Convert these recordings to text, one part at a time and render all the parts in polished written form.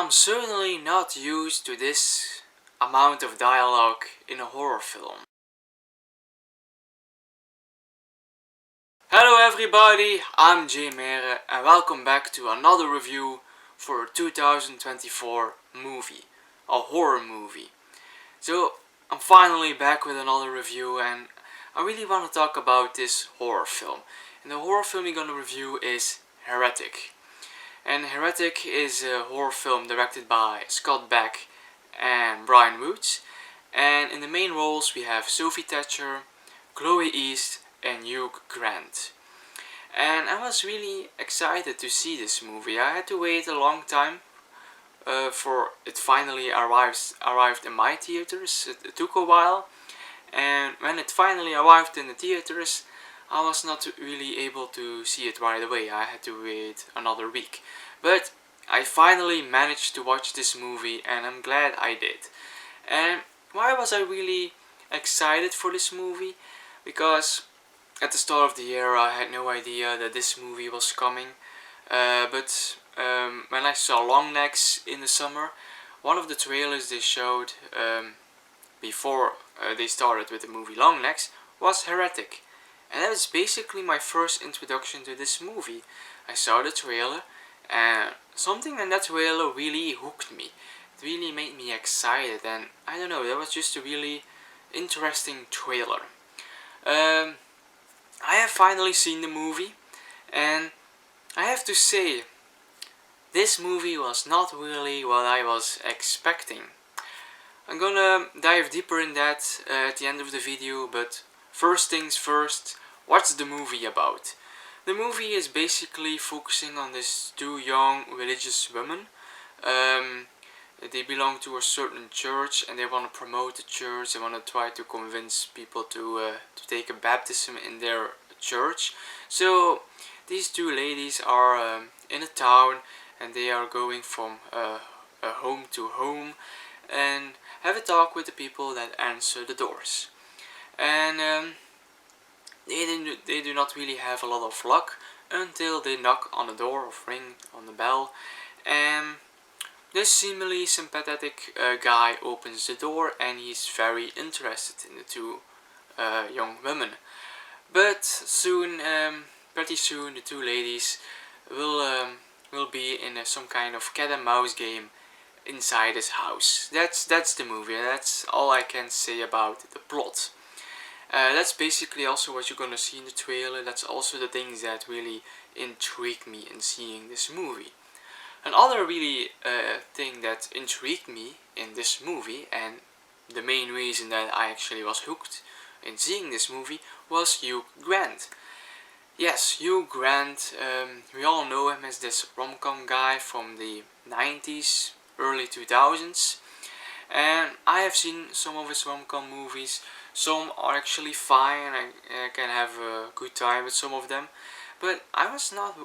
I'm certainly not used to this amount of dialogue in a horror film. Hello everybody, I'm Jay Mere and welcome back to another review for a 2024 movie, a horror movie. So I'm finally back with another review and I really want to talk about this horror film. And the horror film we're gonna review is Heretic. And Heretic is a horror film directed by Scott Beck and Brian Woods. And in the main roles we have Sophie Thatcher, Chloe East and Hugh Grant. And I was really excited to see this movie. I had to wait a long time for it finally arrived in my theaters. It took a while, and when it finally arrived in the theaters, I was not really able to see it right away. I had to wait another week. But I finally managed to watch this movie and I'm glad I did. And why was I really excited for this movie? Because at the start of the year I had no idea that this movie was coming. But when I saw Longlegs in the summer, one of the trailers they showed before they started with the movie Longlegs was Heretic. And that was basically my first introduction to this movie. I saw the trailer and something in that trailer really hooked me. It really made me excited and I don't know, that was just a really interesting trailer. I have finally seen the movie and I have to say, this movie was not really what I was expecting. I'm gonna dive deeper in that at the end of the video, but first things first, what's the movie about? The movie is basically focusing on these two young religious women. They belong to a certain church and they want to promote the church. They want to try to convince people to take a baptism in their church. So these two ladies are in a town and they are going from home to home and have a talk with the people that answer the doors. And they do not really have a lot of luck until they knock on the door or ring on the bell, and this seemingly sympathetic guy opens the door and he's very interested in the two young women. But soon, pretty soon, the two ladies will be in some kind of cat and mouse game inside his house. That's the movie. That's all I can say about the plot. That's basically also what you're gonna see in the trailer. That's also the things that really intrigued me in seeing this movie. Another really thing that intrigued me in this movie, and the main reason that I actually was hooked in seeing this movie, was Hugh Grant. Yes, Hugh Grant, we all know him as this rom-com guy from the 90s, early 2000s. And I have seen some of his rom-com movies. Some are actually fine, I can have a good time with some of them. But I was not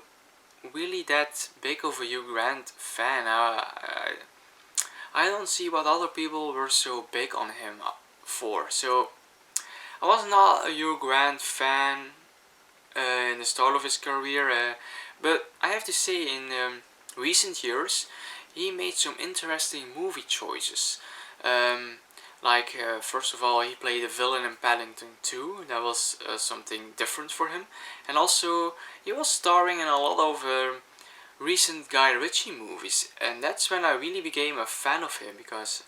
really that big of a Hugh Grant fan. I don't see what other people were so big on him for. So I was not a Hugh Grant fan in the start of his career, but I have to say in recent years he made some interesting movie choices. First of all, he played a villain in Paddington 2. That was something different for him. And also, he was starring in a lot of recent Guy Ritchie movies. And that's when I really became a fan of him. Because,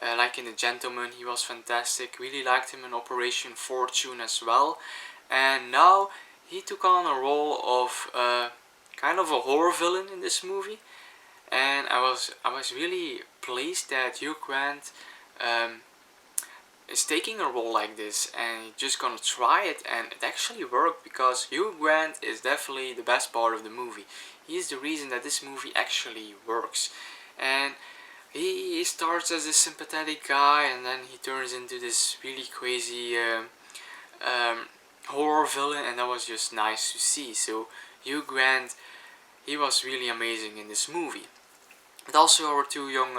like in The Gentleman, he was fantastic. Really liked him in Operation Fortune as well. And now, he took on a role of kind of a horror villain in this movie. And I was really pleased that Hugh Grant is taking a role like this and he's just gonna try it, and it actually worked because Hugh Grant is definitely the best part of the movie. He is the reason that this movie actually works. And he starts as a sympathetic guy and then he turns into this really crazy horror villain, and that was just nice to see. So Hugh Grant, he was really amazing in this movie. And also our two young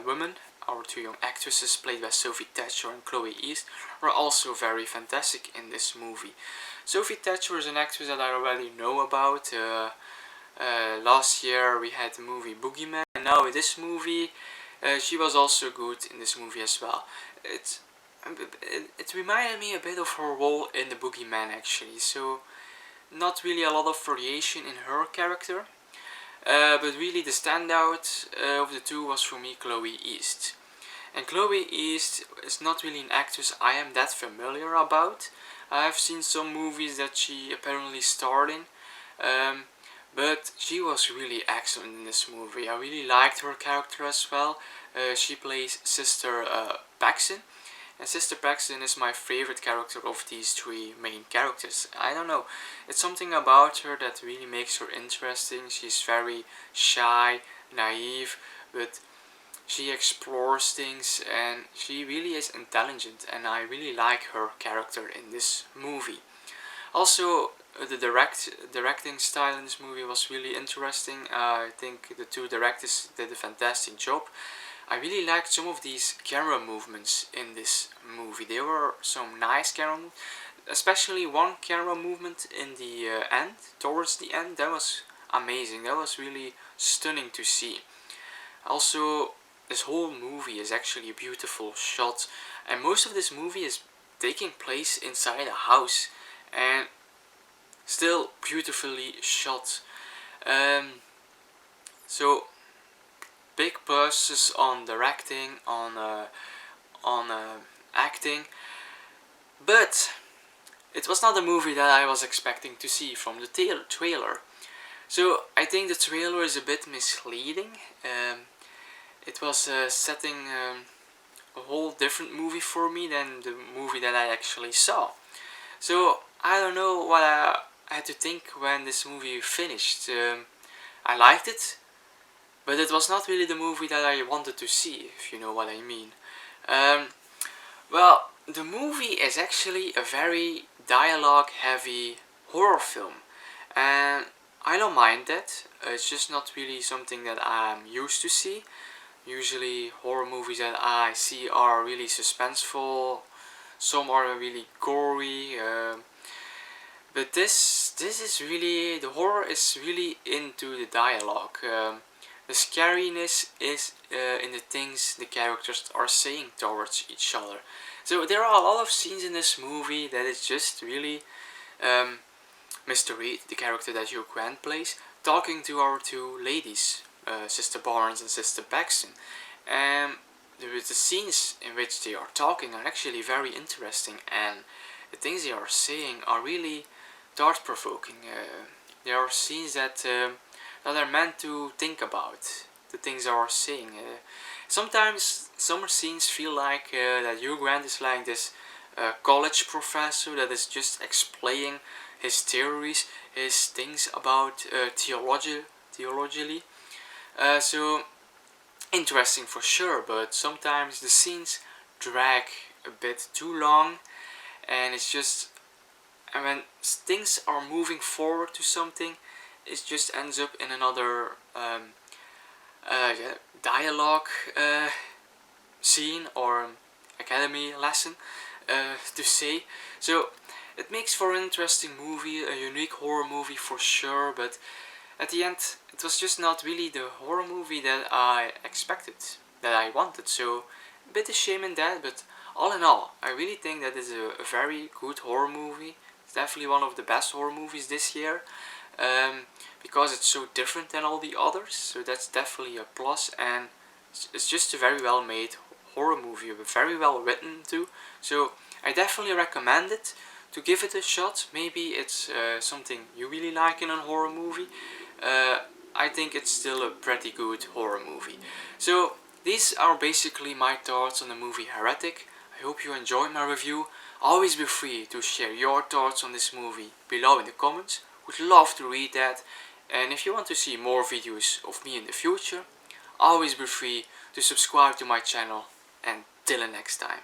women, our two young actresses played by Sophie Thatcher and Chloe East, were also very fantastic in this movie. Sophie Thatcher is an actress that I already know about. Last year we had the movie Boogeyman, and now in this movie, she was also good in this movie as well. It reminded me a bit of her role in The Boogeyman actually, so not really a lot of variation in her character, but really the standout of the two was for me Chloe East. And Chloe East is not really an actress I am that familiar about. I've seen some movies that she apparently starred in, but she was really excellent in this movie. I really liked her character as well. She plays Sister Paxton, and Sister Paxton is my favorite character of these three main characters. I don't know, it's something about her that really makes her interesting. She's very shy, naive, but she explores things and she really is intelligent, and I really like her character in this movie. Also, the directing style in this movie was really interesting. I think the two directors did a fantastic job. I really liked some of these camera movements in this movie. There were some nice camera movements, especially one camera movement in the end, towards the end. That was amazing. That was really stunning to see. Also, this whole movie is actually a beautiful shot, and most of this movie is taking place inside a house, and still beautifully shot. So big pluses on directing, on acting, but it was not a movie that I was expecting to see from the trailer. So I think the trailer is a bit misleading. It was setting a whole different movie for me than the movie that I actually saw. So I don't know what I had to think when this movie finished. I liked it, but it was not really the movie that I wanted to see, if you know what I mean. Well, the movie is actually a very dialogue heavy horror film, and I don't mind that. It's just not really something that I'm used to see. Usually horror movies that I see are really suspenseful, some are really gory, but this is really, the horror is really into the dialogue. The scariness is in the things the characters are saying towards each other. So there are a lot of scenes in this movie that is just really Mr. Reed, the character that Hugh Grant plays, talking to our two ladies, Sister Barnes and Sister Paxton. And the scenes in which they are talking are actually very interesting, and the things they are saying are really thought-provoking. There are scenes that are meant to think about the things they are saying. Sometimes some scenes feel like that Hugh Grant is like this college professor that is just explaining his theories, his things about theologically. So interesting for sure, but sometimes the scenes drag a bit too long, and it's just, and when things are moving forward to something, it just ends up in another dialogue scene or academy lesson to say. So it makes for an interesting movie, a unique horror movie for sure, but at the end it was just not really the horror movie that I expected, that I wanted. So a bit of shame in that, but all in all, I really think that is a very good horror movie. It's definitely one of the best horror movies this year, because it's so different than all the others, so that's definitely a plus, and it's just a very well made horror movie, very well written too, so I definitely recommend it to give it a shot. Maybe it's something you really like in a horror movie. I think it's still a pretty good horror movie. So these are basically my thoughts on the movie Heretic. I hope you enjoyed my review. Always be free to share your thoughts on this movie below in the comments. Would love to read that. And if you want to see more videos of me in the future, always be free to subscribe to my channel. And till the next time.